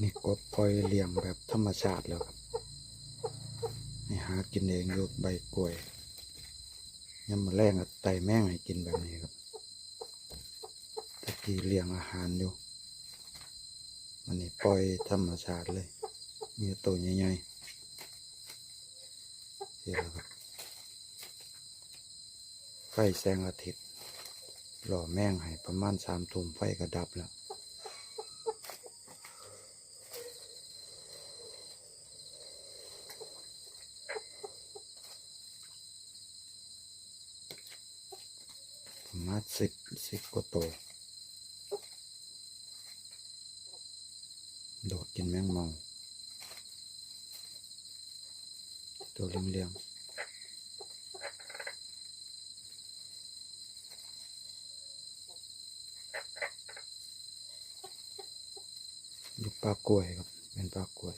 นี่กบปล่อยเลี้ยงแบบธรรมชาติแล้วครับให้หากินเองอยู่ใบกล้วยยามมื้อแลงก็ไต่แมงให้กินแบบนี้ครับตะกี้เลี้ยงอาหารอยู่มันนี่ปล่อยธรรมชาติเลยมีตัวใหญ่ๆนี่แหละครับไฟแสงอาทิตย์หล่อแมงให้ประมาณ3 ทุ่มไฟก็ดับแล้วประมาณสิบกว่าตัวโดดกินแมงเมาตัวเลี้ยงๆอยู่ป่ากล้วยครับเป็นป่ากล้วย